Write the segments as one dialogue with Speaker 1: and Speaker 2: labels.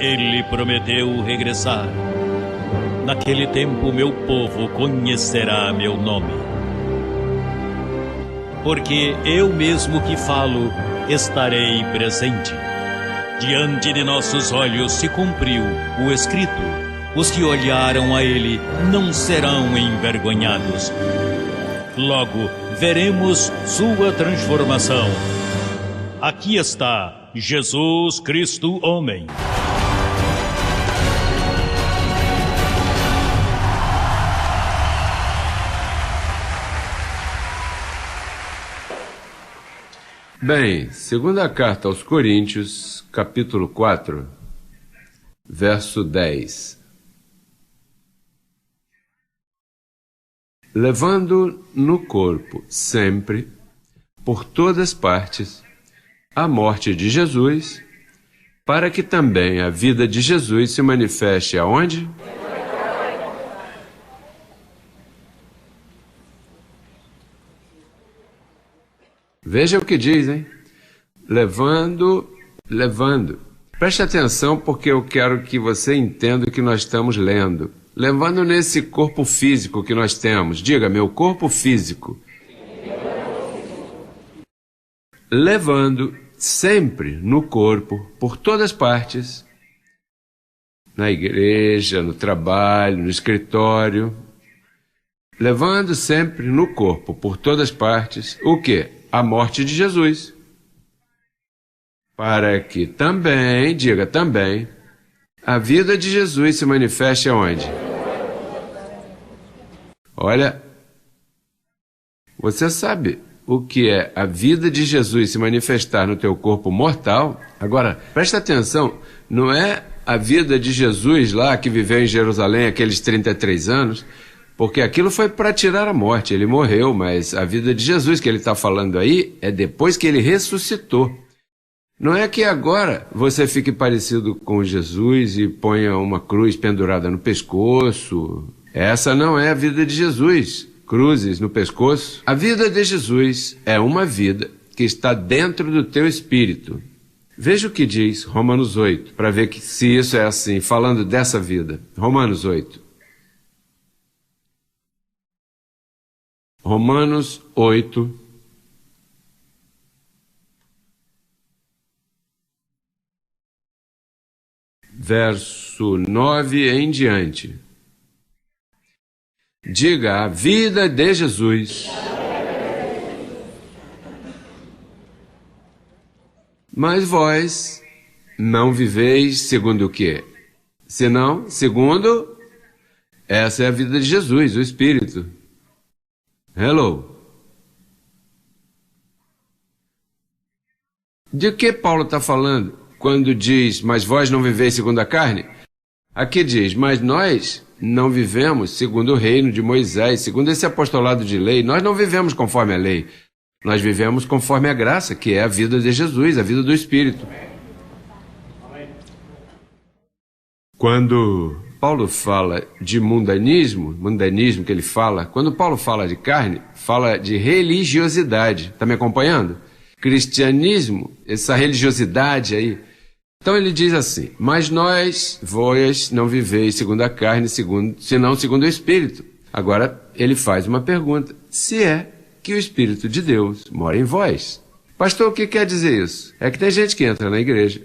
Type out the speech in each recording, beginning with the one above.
Speaker 1: Ele prometeu regressar. Naquele tempo meu povo conhecerá meu nome. Porque eu mesmo que falo, estarei presente. Diante de nossos olhos se cumpriu o escrito. Os que olharam a ele não serão envergonhados. Logo veremos sua transformação. Aqui está Jesus Cristo homem.
Speaker 2: Bem, segunda carta aos Coríntios, capítulo 4, verso 10. Levando no corpo sempre, por todas partes, a morte de Jesus, para que também a vida de Jesus se manifeste aonde? Veja o que diz, hein? Levando. Preste atenção porque eu quero que você entenda o que nós estamos lendo. Levando nesse corpo físico que nós temos. Diga, meu corpo físico. Levando sempre no corpo, por todas partes, na igreja, no trabalho, no escritório. Levando sempre no corpo, por todas partes, o quê? A morte de Jesus, para que também, diga também, a vida de Jesus se manifeste aonde? Olha, você sabe o que é a vida de Jesus se manifestar no teu corpo mortal? Agora, presta atenção, não é a vida de Jesus lá que viveu em Jerusalém aqueles 33 anos, porque aquilo foi para tirar a morte, ele morreu, mas a vida de Jesus que ele está falando aí é depois que ele ressuscitou. Não é que agora você fique parecido com Jesus e ponha uma cruz pendurada no pescoço. Essa não é a vida de Jesus, cruzes no pescoço. A vida de Jesus é uma vida que está dentro do teu espírito. Veja o que diz Romanos 8, para ver se isso é assim, falando dessa vida. Romanos 8. Romanos 8, verso 9 em diante. Diga, a vida de Jesus. Mas vós não viveis segundo o quê? Senão, segundo, essa é a vida de Jesus, o Espírito. Hello. De que Paulo está falando quando diz, mas vós não viveis segundo a carne? Aqui diz, mas nós não vivemos segundo o reino de Moisés, segundo esse apostolado de lei. Nós não vivemos conforme a lei. Nós vivemos conforme a graça, que é a vida de Jesus, a vida do Espírito. Quando Paulo fala de mundanismo que ele fala, quando Paulo fala de carne, fala de religiosidade. Está me acompanhando? Cristianismo, essa religiosidade aí. Então ele diz assim, mas vós não viveis segundo a carne, senão segundo o Espírito. Agora ele faz uma pergunta, se é que o Espírito de Deus mora em vós. Pastor, o que quer dizer isso? É que tem gente que entra na igreja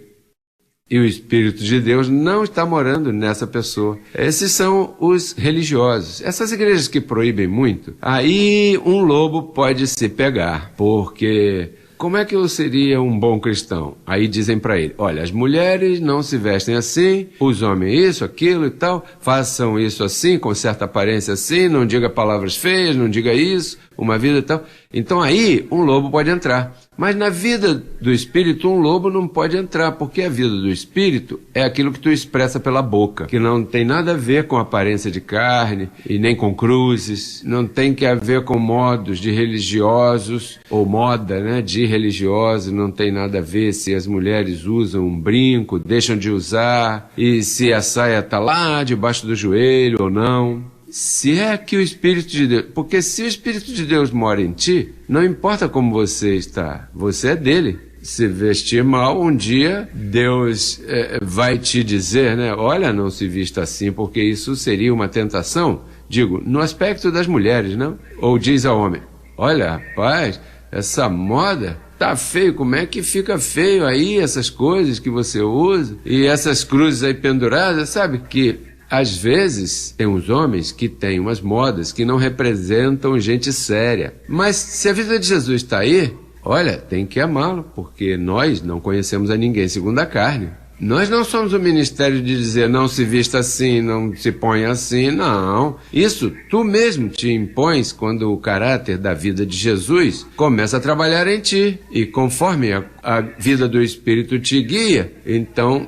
Speaker 2: e o Espírito de Deus não está morando nessa pessoa. Esses são os religiosos. Essas igrejas que proíbem muito, aí um lobo pode se pegar, porque como é que eu seria um bom cristão? Aí dizem para ele, olha, as mulheres não se vestem assim, os homens isso, aquilo e tal, façam isso assim, com certa aparência assim, não diga palavras feias, não diga isso, uma vida e tal. Então aí um lobo pode entrar. Mas na vida do Espírito, um lobo não pode entrar, porque a vida do Espírito é aquilo que tu expressa pela boca, que não tem nada a ver com aparência de carne, e nem com cruzes, não tem que a ver com modos de religiosos, ou moda, né, de religiosos, não tem nada a ver se as mulheres usam um brinco, deixam de usar, e se a saia está lá debaixo do joelho ou não. Se é que o Espírito de Deus... Porque se o Espírito de Deus mora em ti, não importa como você está, você é dele. se vestir mal, um dia Deus vai te dizer, né? Olha, não se vista assim, porque isso seria uma tentação. Digo, no aspecto das mulheres, não? Ou diz ao homem, olha, rapaz, essa moda tá feio, como é que fica feio aí essas coisas que você usa? E essas cruzes aí penduradas, sabe que às vezes tem uns homens que têm umas modas que não representam gente séria. Mas se a vida de Jesus está aí, olha, tem que amá-lo, porque nós não conhecemos a ninguém segundo a carne. Nós não somos o ministério de dizer não se vista assim, não se põe assim, não. Isso tu mesmo te impões quando o caráter da vida de Jesus começa a trabalhar em ti. E conforme a vida do Espírito te guia, então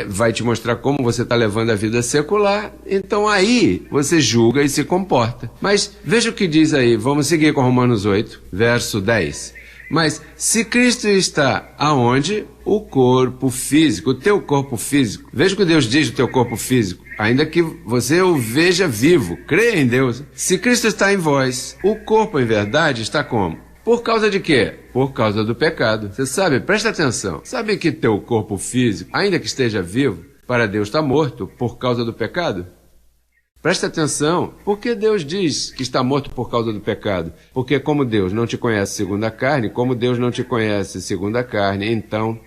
Speaker 2: vai te mostrar como você está levando a vida secular. Então aí você julga e se comporta. Mas veja o que diz aí, vamos seguir com Romanos 8, verso 10. Mas se Cristo está aonde? O corpo físico, o teu corpo físico. Veja o que Deus diz do teu corpo físico. Ainda que você o veja vivo, creia em Deus. Se Cristo está em vós, o corpo em verdade está como? Por causa de quê? Por causa do pecado. Você sabe, presta atenção. Sabe que teu corpo físico, ainda que esteja vivo, para Deus está morto por causa do pecado? Presta atenção, por que Deus diz que está morto por causa do pecado? Porque como Deus não te conhece segundo a carne, como Deus não te conhece segundo a carne, então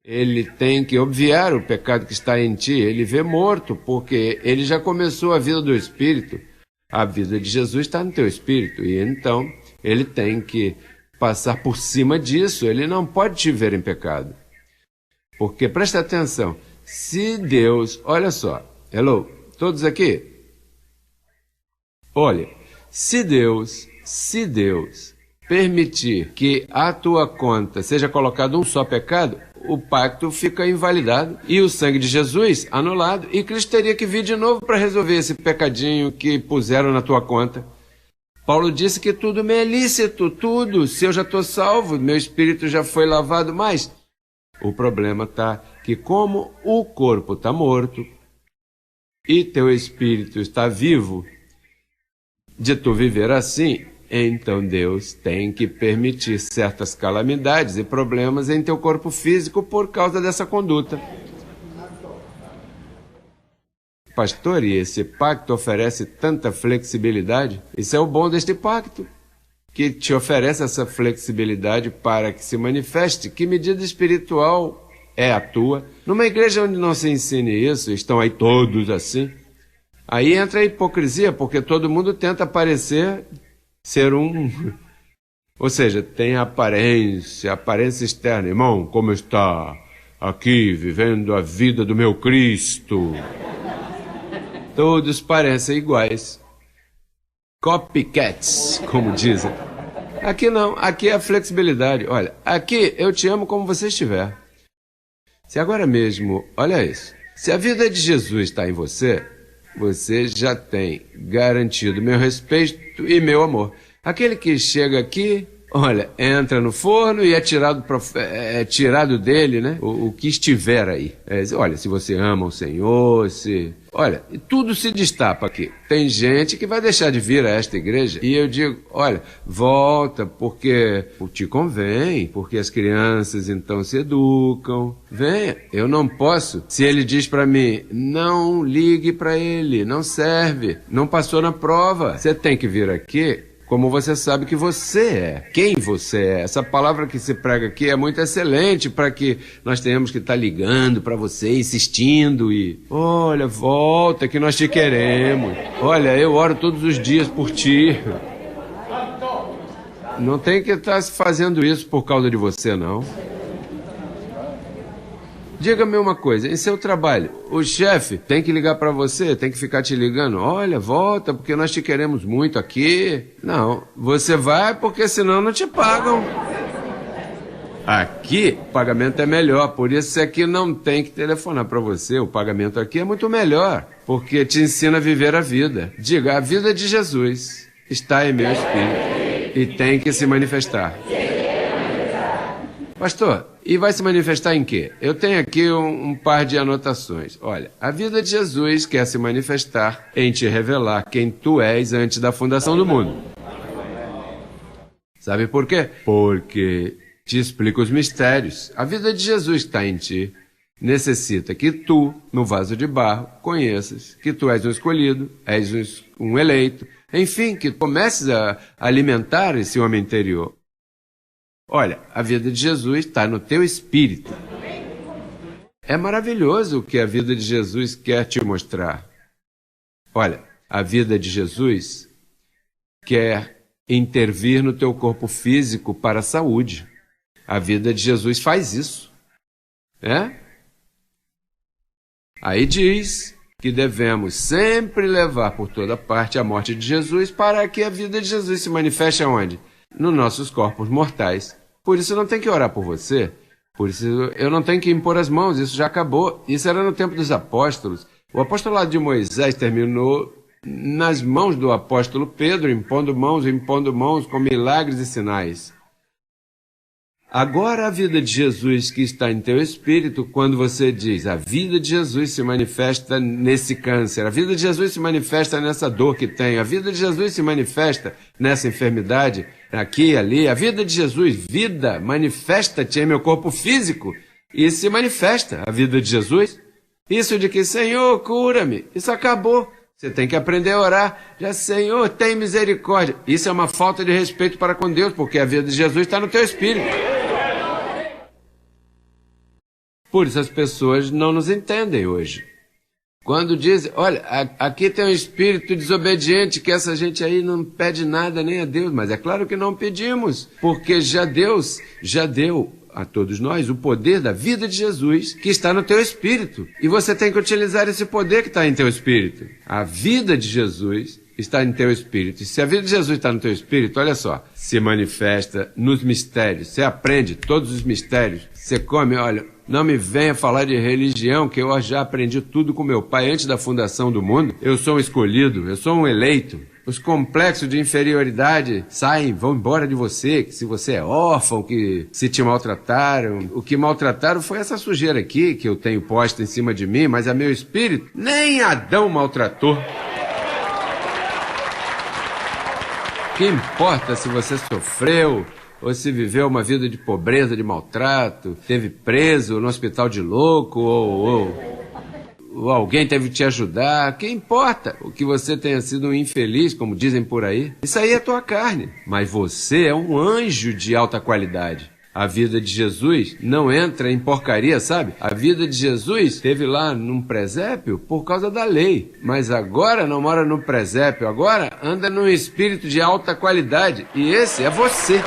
Speaker 2: ele tem que obviar o pecado que está em ti, ele vê morto, porque ele já começou a vida do Espírito. A vida de Jesus está no teu Espírito, e então ele tem que passar por cima disso, ele não pode te ver em pecado. Porque, presta atenção, se Deus, olha só, hello, todos aqui? Olha, se Deus permitir que a tua conta seja colocado um só pecado, o pacto fica invalidado e o sangue de Jesus anulado, e Cristo teria que vir de novo para resolver esse pecadinho que puseram na tua conta. Paulo disse que tudo me é lícito, tudo, se eu já estou salvo, meu espírito já foi lavado, mas o problema está que como o corpo está morto e teu espírito está vivo, de tu viver assim, então Deus tem que permitir certas calamidades e problemas em teu corpo físico por causa dessa conduta. Pastor, e esse pacto oferece tanta flexibilidade? Isso é o bom deste pacto, que te oferece essa flexibilidade para que se manifeste. Que medida espiritual é a tua? Numa igreja onde não se ensine isso, estão aí todos assim. Aí entra a hipocrisia, porque todo mundo tenta parecer ser um... Ou seja, tem aparência externa. Irmão, como está aqui vivendo a vida do meu Cristo? Todos parecem iguais. Copycats, como dizem. Aqui não, aqui é a flexibilidade. Olha, aqui eu te amo como você estiver. Se agora mesmo, olha isso, se a vida de Jesus está em você, você já tem garantido meu respeito e meu amor. Aquele que chega aqui, olha, entra no forno e é tirado dele, né? O que estiver aí. Olha, se você ama o Senhor, olha, tudo se destapa aqui. Tem gente que vai deixar de vir a esta igreja e eu digo, olha, volta porque te convém, porque as crianças então se educam. Venha, eu não posso. Se ele diz para mim, não ligue para ele, não serve, não passou na prova. Você tem que vir aqui como você sabe que você é, quem você é. Essa palavra que se prega aqui é muito excelente para que nós tenhamos que estar ligando para você, insistindo e... Olha, volta que nós te queremos. Olha, eu oro todos os dias por ti. Não tem que estar fazendo isso por causa de você, não. Diga-me uma coisa, em seu trabalho, o chefe tem que ligar para você, tem que ficar te ligando, olha, volta, porque nós te queremos muito aqui. Não, você vai porque senão não te pagam. Aqui, o pagamento é melhor, por isso aqui não tem que telefonar para você, o pagamento aqui é muito melhor, porque te ensina a viver a vida. Diga, a vida de Jesus está em meu espírito e tem que se manifestar. Pastor, e vai se manifestar em quê? Eu tenho aqui um par de anotações. Olha, a vida de Jesus quer se manifestar em te revelar quem tu és antes da fundação do mundo. Sabe por quê? Porque te explica os mistérios. A vida de Jesus que está em ti necessita que tu, no vaso de barro, conheças que tu és um escolhido, és um eleito, enfim, que comeces a alimentar esse homem interior. Olha, a vida de Jesus está no teu espírito. É maravilhoso o que a vida de Jesus quer te mostrar. Olha, a vida de Jesus quer intervir no teu corpo físico para a saúde. A vida de Jesus faz isso. Aí diz que devemos sempre levar por toda parte a morte de Jesus para que a vida de Jesus se manifeste aonde? Nos nossos corpos mortais. Por isso eu não tenho que orar por você. Por isso eu não tenho que impor as mãos. Isso já acabou. Isso era no tempo dos apóstolos. O apostolado de Moisés terminou nas mãos do apóstolo Pedro, impondo mãos com milagres e sinais. Agora a vida de Jesus que está em teu espírito, quando você diz, a vida de Jesus se manifesta nesse câncer, a vida de Jesus se manifesta nessa dor que tem, a vida de Jesus se manifesta nessa enfermidade, aqui e ali, a vida de Jesus, vida, manifesta-te em meu corpo físico, e se manifesta a vida de Jesus. Isso de que, Senhor, cura-me, isso acabou. Você tem que aprender a orar. Já, Senhor, tem misericórdia. Isso é uma falta de respeito para com Deus, porque a vida de Jesus está no teu espírito. Por isso as pessoas não nos entendem hoje. Quando dizem, olha, aqui tem um espírito desobediente, que essa gente aí não pede nada nem a Deus. Mas é claro que não pedimos, porque Deus já deu a todos nós o poder da vida de Jesus que está no teu espírito. E você tem que utilizar esse poder que está em teu espírito. A vida de Jesus está em teu espírito. E se a vida de Jesus está no teu espírito, olha só, se manifesta nos mistérios. Você aprende todos os mistérios. Você come, olha, não me venha falar de religião, que eu já aprendi tudo com meu pai antes da fundação do mundo. Eu sou um escolhido, eu sou um eleito. Os complexos de inferioridade vão embora de você, que se você é órfão, que se te maltrataram. O que maltrataram foi essa sujeira aqui, que eu tenho posta em cima de mim, mas é meu espírito. Nem Adão maltratou. O que importa se você sofreu, ou se viveu uma vida de pobreza, de maltrato, teve preso no hospital de louco, ou alguém teve que te ajudar, o que importa? O que você tenha sido um infeliz, como dizem por aí, isso aí é tua carne. Mas você é um anjo de alta qualidade. A vida de Jesus não entra em porcaria, sabe? A vida de Jesus esteve lá num presépio por causa da lei. Mas agora não mora no presépio, agora anda num espírito de alta qualidade. E esse é você.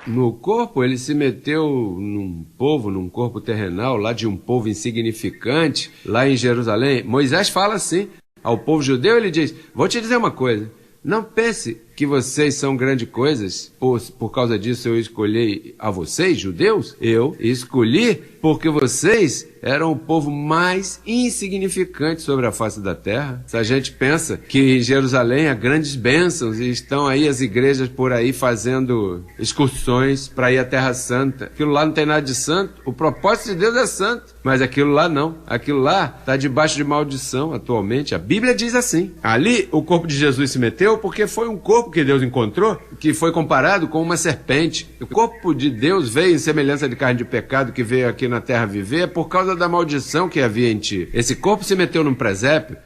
Speaker 2: No corpo, ele se meteu num corpo terrenal, lá de um povo insignificante, lá em Jerusalém. Moisés fala assim ao povo judeu, ele diz, vou te dizer uma coisa, não pense que vocês são grandes coisas, por causa disso eu escolhi a vocês, judeus, eu escolhi porque vocês eram o povo mais insignificante sobre a face da terra. Se a gente pensa que em Jerusalém há grandes bênçãos e estão aí as igrejas por aí fazendo excursões para ir à Terra Santa, aquilo lá não tem nada de santo, o propósito de Deus é santo, mas aquilo lá não, aquilo lá está debaixo de maldição atualmente, a Bíblia diz assim. Ali o corpo de Jesus se meteu porque foi um corpo que Deus encontrou, que foi comparado com uma serpente. O corpo de Deus veio em semelhança de carne de pecado que veio aqui na terra viver por causa da maldição que havia em ti. Esse corpo se meteu num presépio,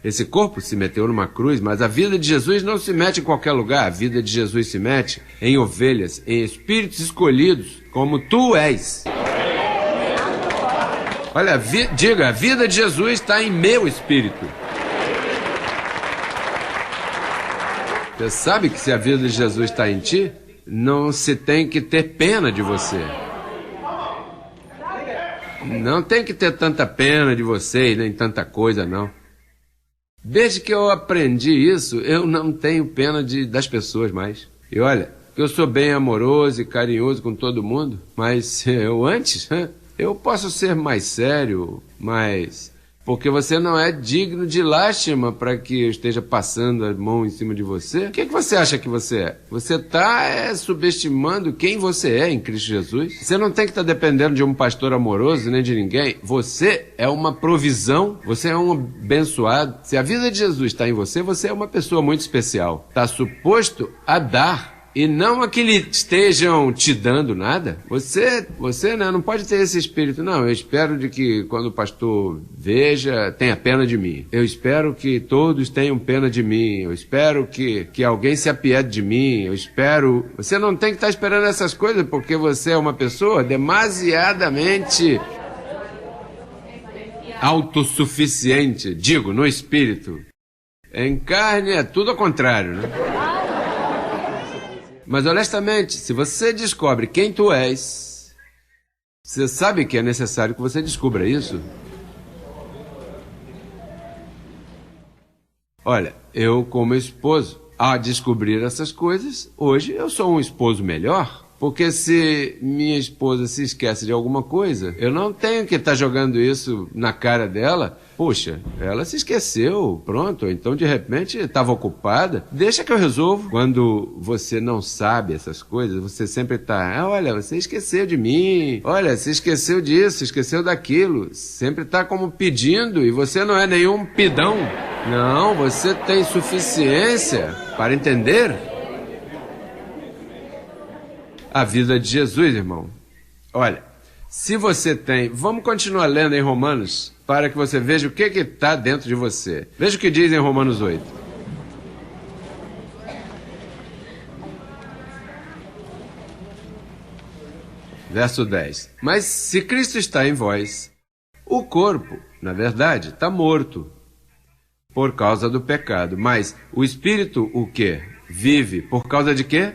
Speaker 2: esse corpo se meteu numa cruz, mas a vida de Jesus não se mete em qualquer lugar. A vida de Jesus se mete em ovelhas, em espíritos escolhidos, como tu és. Olha, diga, a vida de Jesus está em meu espírito. Você sabe que se a vida de Jesus está em ti, não se tem que ter pena de você. Não tem que ter tanta pena de vocês, nem tanta coisa, não. Desde que eu aprendi isso, eu não tenho pena das pessoas mais. E olha, eu sou bem amoroso e carinhoso com todo mundo, mas eu posso ser mais sério, mais porque você não é digno de lástima para que eu esteja passando a mão em cima de você. O que você acha que você é? Você está subestimando quem você é em Cristo Jesus. Você não tem que estar dependendo de um pastor amoroso nem de ninguém. Você é uma provisão, você é um abençoado. Se a vida de Jesus está em você, você é uma pessoa muito especial. Está suposto a dar. E não a que lhe estejam te dando nada. Você né, não pode ter esse espírito. Não, eu espero de que quando o pastor veja, tenha pena de mim. Eu espero que todos tenham pena de mim. Eu espero que alguém se apiede de mim. Eu espero... Você não tem que estar esperando essas coisas porque você é uma pessoa demasiadamente autossuficiente. Digo, no espírito. Em carne é tudo ao contrário, né? Mas honestamente, se você descobre quem tu és, você sabe que é necessário que você descubra isso? Olha, eu como esposo, ao descobrir essas coisas, hoje eu sou um esposo melhor. Porque se minha esposa se esquece de alguma coisa, eu não tenho que estar jogando isso na cara dela. Puxa, ela se esqueceu, pronto, então de repente estava ocupada. Deixa que eu resolvo. Quando você não sabe essas coisas, você sempre está, olha, você esqueceu de mim, olha, você esqueceu disso, esqueceu daquilo. Sempre está como pedindo e você não é nenhum pidão. Não, você tem suficiência para entender a vida de Jesus, irmão. Olha, se você tem... Vamos continuar lendo em Romanos, para que você veja o que está dentro de você. Veja o que diz em Romanos 8. Verso 10. Mas se Cristo está em vós, o corpo, na verdade, está morto por causa do pecado. Mas o Espírito, o quê? Vive. Por causa de quê?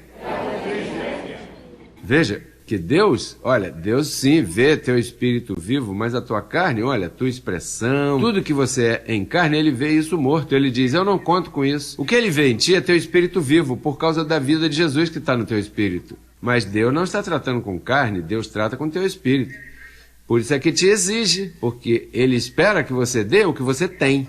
Speaker 2: Veja que Deus, olha, Deus sim vê teu espírito vivo, mas a tua carne, olha, a tua expressão, tudo que você é em carne, ele vê isso morto. Ele diz, eu não conto com isso. O que ele vê em ti é teu espírito vivo, por causa da vida de Jesus que está no teu espírito. Mas Deus não está tratando com carne, Deus trata com teu espírito. Por isso é que te exige, porque ele espera que você dê o que você tem.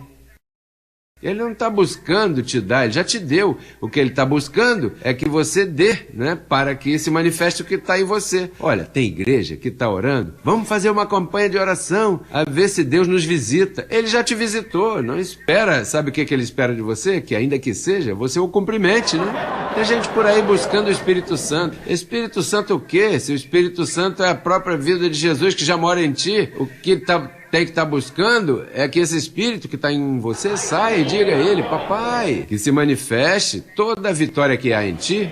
Speaker 2: Ele não está buscando te dar, ele já te deu. O que ele está buscando é que você dê, né, para que se manifeste o que está em você. Olha, tem igreja que está orando. Vamos fazer uma campanha de oração, a ver se Deus nos visita. Ele já te visitou, não espera. Sabe o que ele espera de você? Que ainda que seja, você o cumprimente, né? Tem gente por aí buscando o Espírito Santo. Espírito Santo o quê? Se o Espírito Santo é a própria vida de Jesus que já mora em ti, o que tem que estar buscando é que esse Espírito que está em você saia e diga a ele, papai, que se manifeste toda a vitória que há em ti.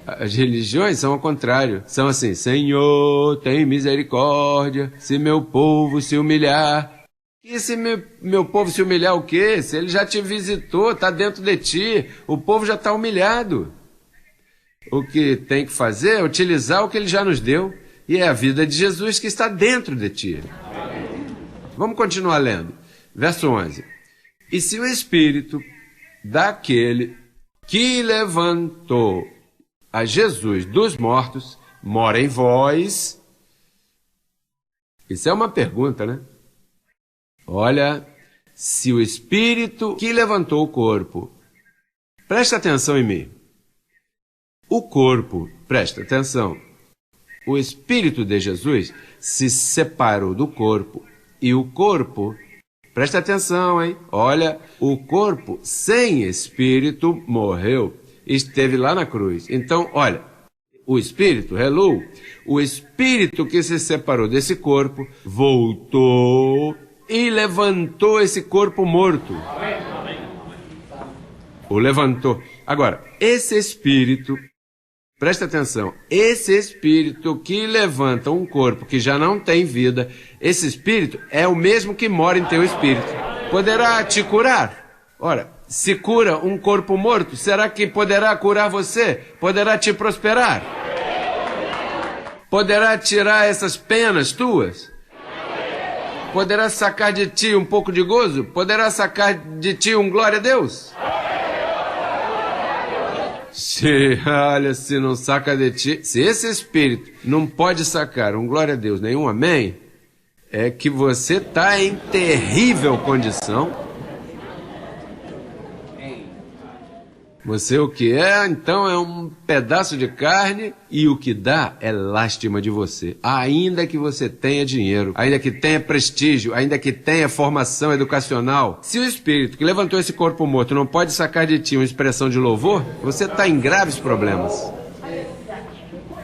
Speaker 2: As religiões são ao contrário. São assim, Senhor, tem misericórdia, se meu povo se humilhar. E se meu povo se humilhar o quê? Se ele já te visitou, está dentro de ti, o povo já está humilhado. O que tem que fazer é utilizar o que ele já nos deu. E é a vida de Jesus que está dentro de ti. Vamos continuar lendo. Verso 11. E se o Espírito daquele que levantou a Jesus dos mortos mora em vós... Isso é uma pergunta, né? Olha, se o Espírito que levantou o corpo... Presta atenção em mim. O corpo, presta atenção... O Espírito de Jesus se separou do corpo e o corpo, presta atenção, hein? Olha, o corpo sem Espírito morreu, esteve lá na cruz. Então, olha, o Espírito, hello, o Espírito que se separou desse corpo voltou e levantou esse corpo morto. O levantou. Agora, esse Espírito... Presta atenção, esse Espírito que levanta um corpo que já não tem vida, esse Espírito é o mesmo que mora em teu Espírito. Poderá te curar? Ora, se cura um corpo morto, será que poderá curar você? Poderá te prosperar? Poderá tirar essas penas tuas? Poderá sacar de ti um pouco de gozo? Poderá sacar de ti um glória a Deus? Se não saca de ti, se esse Espírito não pode sacar um glória a Deus, nenhum amém, é que você está em terrível condição. Você o que é, então, é um pedaço de carne e o que dá é lástima de você. Ainda que você tenha dinheiro, ainda que tenha prestígio, ainda que tenha formação educacional, se o espírito que levantou esse corpo morto não pode sacar de ti uma expressão de louvor, você está em graves problemas.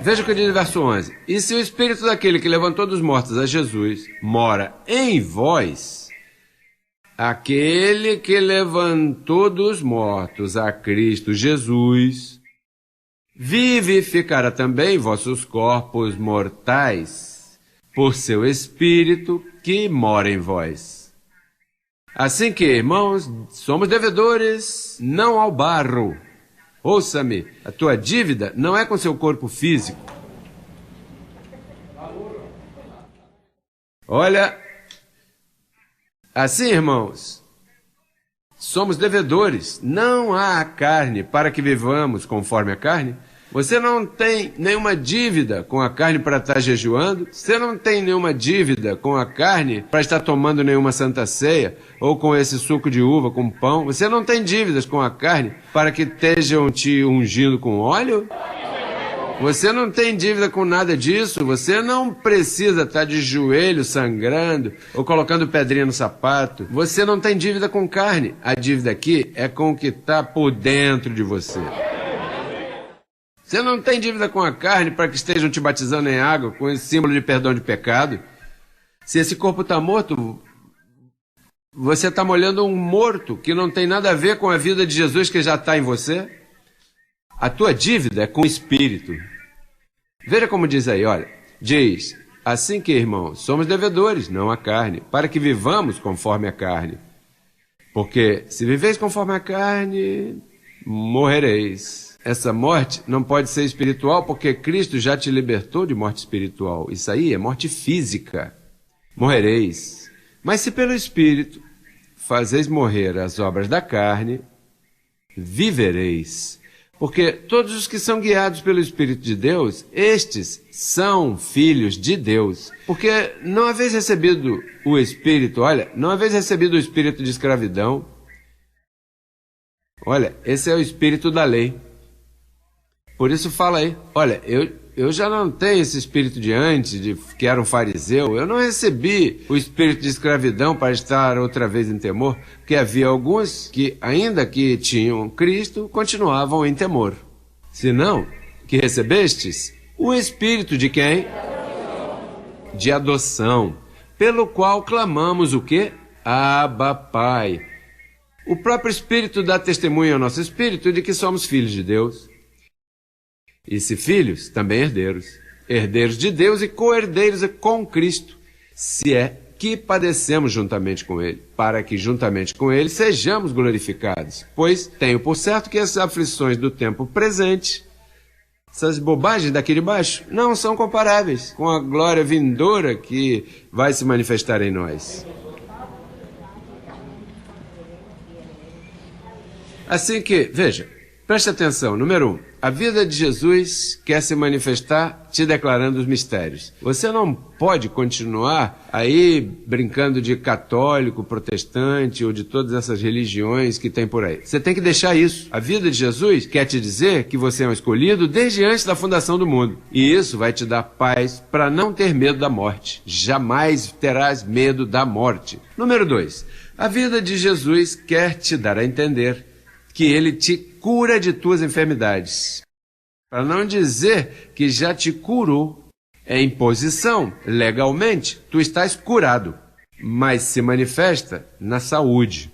Speaker 2: Veja o que diz no verso 11. E se o espírito daquele que levantou dos mortos a Jesus mora em vós, aquele que levantou dos mortos a Cristo Jesus, vivificará também vossos corpos mortais, por seu Espírito que mora em vós. Assim que, irmãos, somos devedores, não ao barro. Ouça-me, a tua dívida não é com seu corpo físico. Olha, assim, irmãos, somos devedores, não há carne para que vivamos conforme a carne. Você não tem nenhuma dívida com a carne para estar jejuando, você não tem nenhuma dívida com a carne para estar tomando nenhuma santa ceia, ou com esse suco de uva com pão, você não tem dívidas com a carne para que estejam te ungindo com óleo. Você não tem dívida com nada disso, você não precisa estar de joelho sangrando ou colocando pedrinha no sapato. Você não tem dívida com carne, a dívida aqui é com o que está por dentro de você. Você não tem dívida com a carne para que estejam te batizando em água com esse símbolo de perdão de pecado. Se esse corpo está morto, você está molhando um morto que não tem nada a ver com a vida de Jesus que já está em você. A tua dívida é com o Espírito. Veja como diz aí, olha. Diz, assim que, irmãos, somos devedores, não a carne, para que vivamos conforme a carne. Porque se viveis conforme a carne, morrereis. Essa morte não pode ser espiritual, porque Cristo já te libertou de morte espiritual. Isso aí é morte física. Morrereis. Mas se pelo Espírito fazeis morrer as obras da carne, vivereis. Porque todos os que são guiados pelo Espírito de Deus, estes são filhos de Deus. Porque não haveis recebido o Espírito, olha, não haveis recebido o Espírito de escravidão. Olha, esse é o Espírito da lei. Por isso fala aí, olha, eu já não tenho esse espírito de antes, de que era um fariseu, eu não recebi o espírito de escravidão para estar outra vez em temor, porque havia alguns que, ainda que tinham Cristo, continuavam em temor. Senão, que recebestes o espírito de quem? De adoção, pelo qual clamamos o quê? Abba, Pai. O próprio Espírito dá testemunho ao nosso espírito de que somos filhos de Deus. E se filhos, também herdeiros. Herdeiros de Deus e co-herdeiros com Cristo, se é que padecemos juntamente com Ele, para que juntamente com Ele sejamos glorificados. Pois tenho por certo que as aflições do tempo presente, essas bobagens daqui de baixo, não são comparáveis com a glória vindoura que vai se manifestar em nós. Assim que, veja, preste atenção, número 1. A vida de Jesus quer se manifestar te declarando os mistérios. Você não pode continuar aí brincando de católico, protestante ou de todas essas religiões que tem por aí. Você tem que deixar isso. A vida de Jesus quer te dizer que você é um escolhido desde antes da fundação do mundo. E isso vai te dar paz para não ter medo da morte. Jamais terás medo da morte. Número 2. A vida de Jesus quer te dar a entender que Ele te cura de tuas enfermidades. Para não dizer que já te curou, em posição, legalmente, tu estás curado, mas se manifesta na saúde.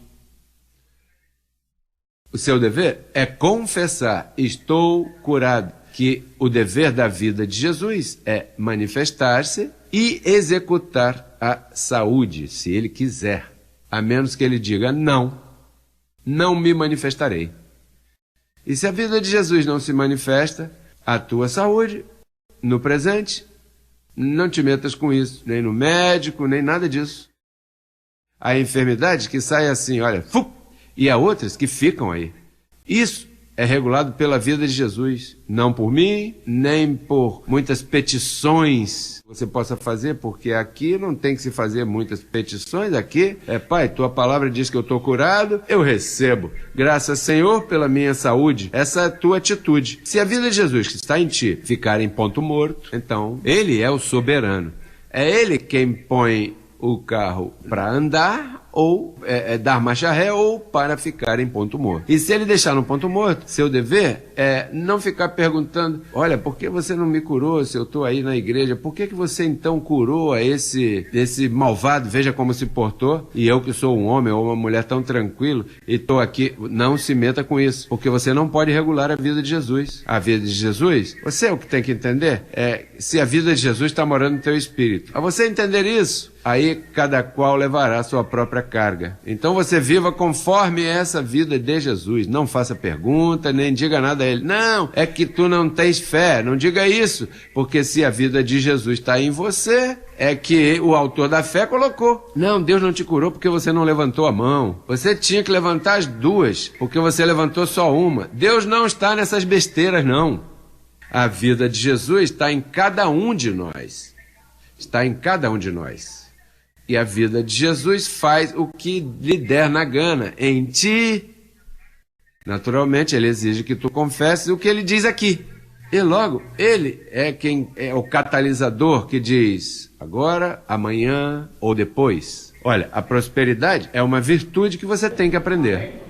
Speaker 2: O seu dever é confessar, estou curado, que o dever da vida de Jesus é manifestar-se e executar a saúde, se Ele quiser, a menos que Ele diga não me manifestarei. E se a vida de Jesus não se manifesta, a tua saúde, no presente, não te metas com isso, nem no médico, nem nada disso. Há enfermidades que saem assim, olha, e há outras que ficam aí. Isso é regulado pela vida de Jesus, não por mim, nem por muitas petições que você possa fazer, porque aqui não tem que se fazer muitas petições, aqui Pai, tua palavra diz que eu estou curado, eu recebo, graças Senhor pela minha saúde, essa é a tua atitude. Se a vida de Jesus que está em ti ficar em ponto morto, então ele é o soberano, é ele quem põe o carro para andar, ou dar marcha ré, ou para ficar em ponto morto. E se ele deixar no ponto morto, seu dever é não ficar perguntando, olha, por que você não me curou se eu estou aí na igreja? Por que você então curou a esse malvado? Veja como se portou, e eu que sou um homem ou uma mulher tão tranquilo, e estou aqui. Não se meta com isso, porque você não pode regular a vida de Jesus. A vida de Jesus, você é o que tem que entender, se a vida de Jesus está morando no teu espírito. A você entender isso, aí cada qual levará a sua própria carga. Então você viva conforme essa vida de Jesus. Não faça pergunta, nem diga nada a ele. Não, é que tu não tens fé. Não diga isso, porque se a vida de Jesus está em você, é que o autor da fé colocou. Não, Deus não te curou porque você não levantou a mão. Você tinha que levantar as duas, porque você levantou só uma. Deus não está nessas besteiras, não. A vida de Jesus está em cada um de nós. Está em cada um de nós. E a vida de Jesus faz o que lhe der na gana em ti. Naturalmente, ele exige que tu confesses o que ele diz aqui. E logo, ele é quem é o catalisador que diz agora, amanhã ou depois. Olha, a prosperidade é uma virtude que você tem que aprender.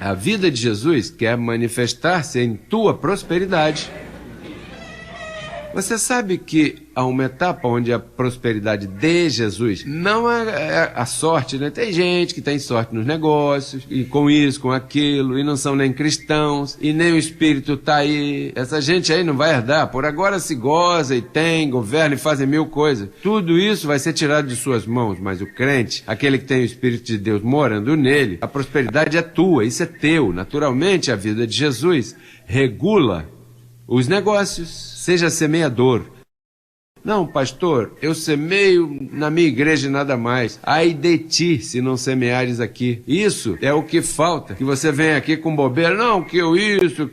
Speaker 2: A vida de Jesus quer manifestar-se em tua prosperidade. Você sabe que há uma etapa onde a prosperidade de Jesus não é a sorte, né? Tem gente que tem sorte nos negócios, e com isso, com aquilo, e não são nem cristãos, e nem o Espírito está aí. Essa gente aí não vai herdar, por agora se goza e tem, governa e fazem mil coisas. Tudo isso vai ser tirado de suas mãos, mas o crente, aquele que tem o Espírito de Deus morando nele, a prosperidade é tua, isso é teu. Naturalmente, a vida de Jesus regula os negócios. Seja semeador. Não, pastor, eu semeio na minha igreja e nada mais. Ai de ti, se não semeares aqui. Isso é o que falta. Que você vem aqui com bobeira. Não, que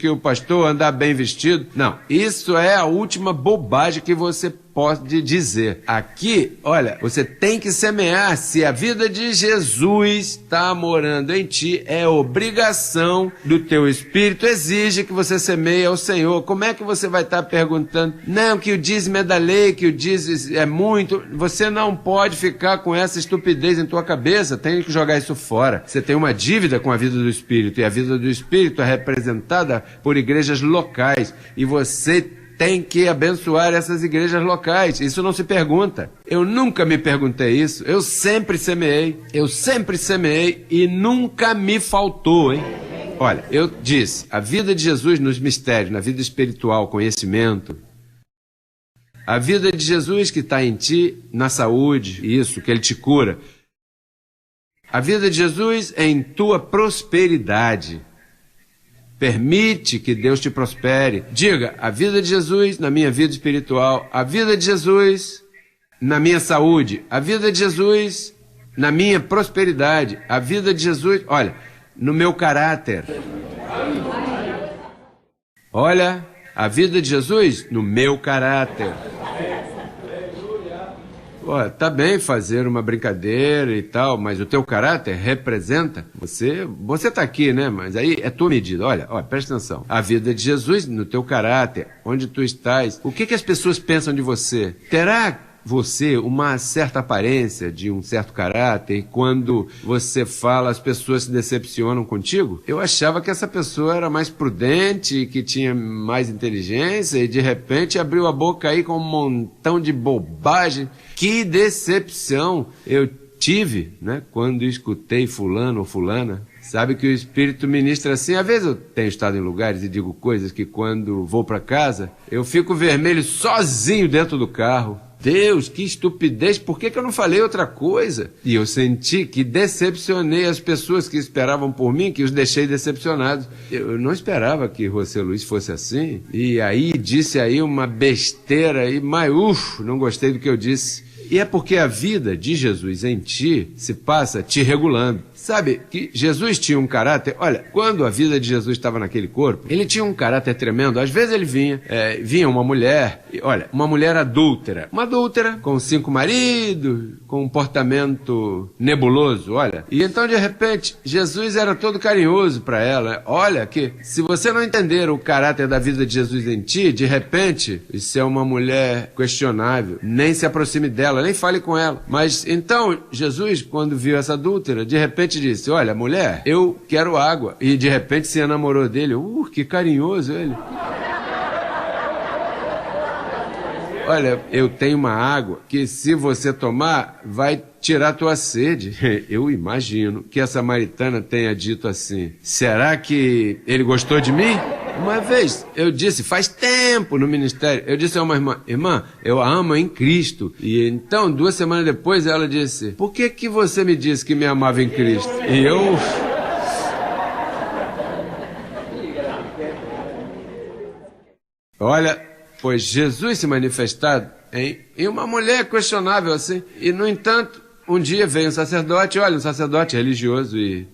Speaker 2: o pastor andar bem vestido. Não, isso é a última bobagem que você pode dizer. Aqui, olha, você tem que semear. Se a vida de Jesus está morando em ti, é obrigação do teu espírito, exige que você semeie ao Senhor. Como é que você vai estar perguntando? Não, que o dízimo é da lei, que o dízimo é muito. Você não pode ficar com essa estupidez em tua cabeça, tem que jogar isso fora. Você tem uma dívida com a vida do espírito, e a vida do espírito é representada por igrejas locais, e você tem que abençoar essas igrejas locais. Isso não se pergunta. Eu nunca me perguntei isso. Eu sempre semeei e nunca me faltou, hein? Olha, eu disse, a vida de Jesus nos mistérios, na vida espiritual, conhecimento. A vida de Jesus que está em ti, na saúde, isso, que ele te cura. A vida de Jesus é em tua prosperidade. Permite que Deus te prospere. Diga, a vida de Jesus na minha vida espiritual, a vida de Jesus na minha saúde, a vida de Jesus na minha prosperidade, a vida de Jesus, olha, no meu caráter. Olha, a vida de Jesus no meu caráter. Olha, tá bem fazer uma brincadeira e tal, mas o teu caráter representa, você tá aqui, né? Mas aí é tua medida. Olha, presta atenção. A vida de Jesus no teu caráter, onde tu estás, o que as pessoas pensam de você? Terá você uma certa aparência de um certo caráter e quando você fala as pessoas se decepcionam contigo? Eu achava que essa pessoa era mais prudente, que tinha mais inteligência e de repente abriu a boca aí com um montão de bobagem. Que decepção eu tive, né, quando escutei fulano ou fulana. Sabe que o Espírito ministra assim, às vezes eu tenho estado em lugares e digo coisas que quando vou para casa, eu fico vermelho sozinho dentro do carro. Deus, que estupidez, por que eu não falei outra coisa? E eu senti que decepcionei as pessoas que esperavam por mim, que os deixei decepcionados. Eu não esperava que José Luiz fosse assim. E aí disse aí uma besteira, mas não gostei do que eu disse. E é porque a vida de Jesus em ti se passa te regulando. Sabe que Jesus tinha um caráter... Olha, quando a vida de Jesus estava naquele corpo, ele tinha um caráter tremendo. Às vezes ele vinha uma mulher, olha, uma mulher adúltera. Uma adúltera com 5 maridos, com um comportamento nebuloso, olha. E então, de repente, Jesus era todo carinhoso para ela. Olha, que se você não entender o caráter da vida de Jesus em ti, de repente, isso é uma mulher questionável. Nem se aproxime dela, nem fale com ela. Mas então, Jesus, quando viu essa adúltera, de repente disse, olha, mulher, eu quero água. E de repente se enamorou dele. Que carinhoso ele. Olha, eu tenho uma água que se você tomar, vai tirar tua sede. Eu imagino que a samaritana tenha dito assim, será que ele gostou de mim? Uma vez, eu disse, faz tempo no ministério, eu disse a uma irmã, eu a amo em Cristo. E então, 2 semanas depois, ela disse, por que você me disse que me amava em Cristo? E eu... Olha, pois Jesus se manifestado em uma mulher questionável assim. E, no entanto, um dia veio um sacerdote religioso, e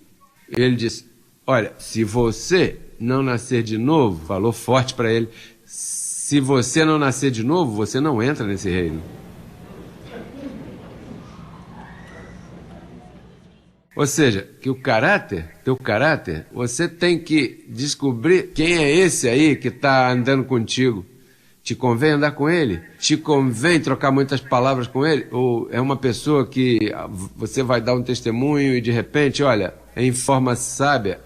Speaker 2: ele disse, olha, se você não nascer de novo, falou forte para ele, se você não nascer de novo, você não entra nesse reino. Ou seja, que teu caráter, você tem que descobrir quem é esse aí que está andando contigo. Te convém andar com ele? Te convém trocar muitas palavras com ele? Ou é uma pessoa que você vai dar um testemunho e de repente, olha, em forma sábia,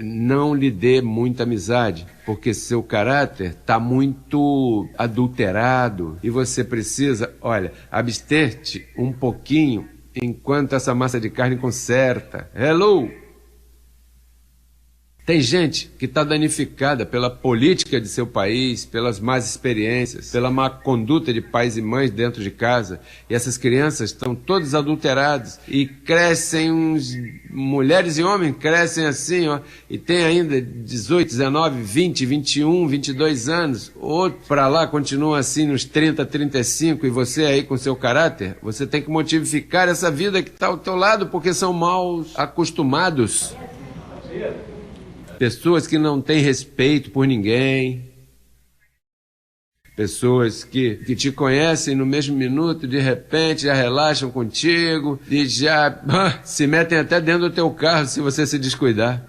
Speaker 2: não lhe dê muita amizade, porque seu caráter está muito adulterado e você precisa, olha, abster-te um pouquinho enquanto essa massa de carne conserta. Hello! Tem gente que está danificada pela política de seu país, pelas más experiências, pela má conduta de pais e mães dentro de casa. E essas crianças estão todas adulteradas e crescem, mulheres e homens crescem assim, ó, e tem ainda 18, 19, 20, 21, 22 anos. Outro para lá continua assim nos 30, 35, e você aí com seu caráter, você tem que modificar essa vida que está ao teu lado, porque são mal acostumados. Pessoas que não têm respeito por ninguém. Pessoas que te conhecem no mesmo minuto, de repente já relaxam contigo e já se metem até dentro do teu carro se você se descuidar.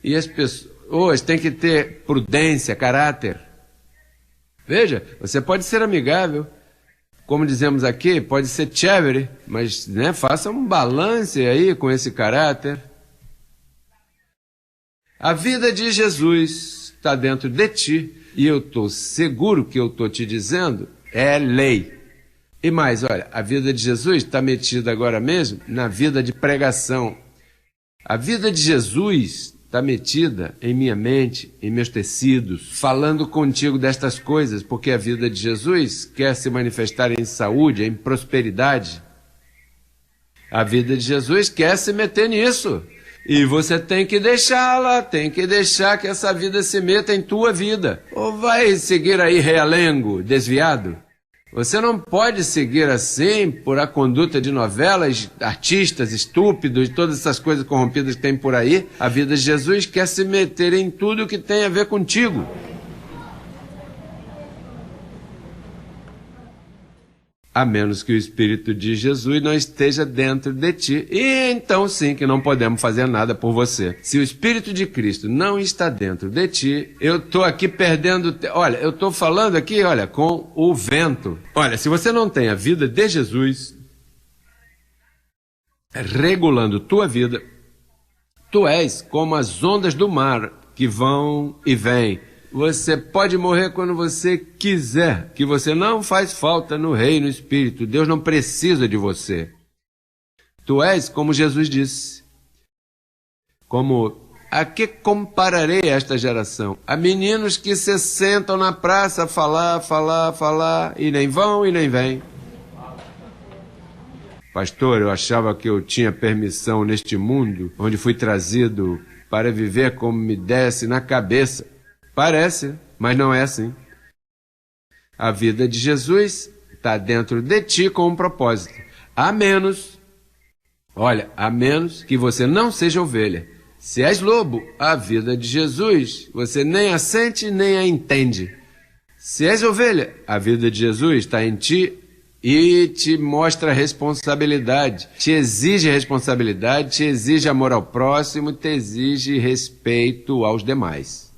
Speaker 2: E as pessoas têm que ter prudência, caráter. Veja, você pode ser amigável, como dizemos aqui, pode ser chévere, mas faça um balance aí com esse caráter. A vida de Jesus está dentro de ti, e eu estou seguro que eu estou te dizendo é lei. E mais, olha, a vida de Jesus está metida agora mesmo na vida de pregação. A vida de Jesus está metida em minha mente, em meus tecidos, falando contigo destas coisas, porque a vida de Jesus quer se manifestar em saúde, em prosperidade. A vida de Jesus quer se meter nisso. E você tem que deixá-la, tem que deixar que essa vida se meta em tua vida. Ou vai seguir aí realengo, desviado? Você não pode seguir assim por a conduta de novelas, artistas estúpidos, todas essas coisas corrompidas que tem por aí. A vida de Jesus quer se meter em tudo que tem a ver contigo. A menos que o Espírito de Jesus não esteja dentro de ti. E então sim que não podemos fazer nada por você. Se o Espírito de Cristo não está dentro de ti, eu estou aqui perdendo... Olha, eu estou falando aqui, olha, com o vento. Olha, se você não tem a vida de Jesus regulando tua vida, tu és como as ondas do mar que vão e vêm. Você pode morrer quando você quiser, que você não faz falta no reino espírito. Deus não precisa de você. Tu és como Jesus disse. A que compararei esta geração? A meninos que se sentam na praça a falar, e nem vão e nem vêm. Pastor, eu achava que eu tinha permissão neste mundo, onde fui trazido para viver como me desse na cabeça. Parece, mas não é assim. A vida de Jesus está dentro de ti com um propósito. A menos Olha, a menos que você não seja ovelha. Se és lobo, a vida de Jesus, você nem a sente nem a entende. Se és ovelha, a vida de Jesus está em ti e te mostra responsabilidade, te exige responsabilidade, te exige amor ao próximo, te exige respeito aos demais.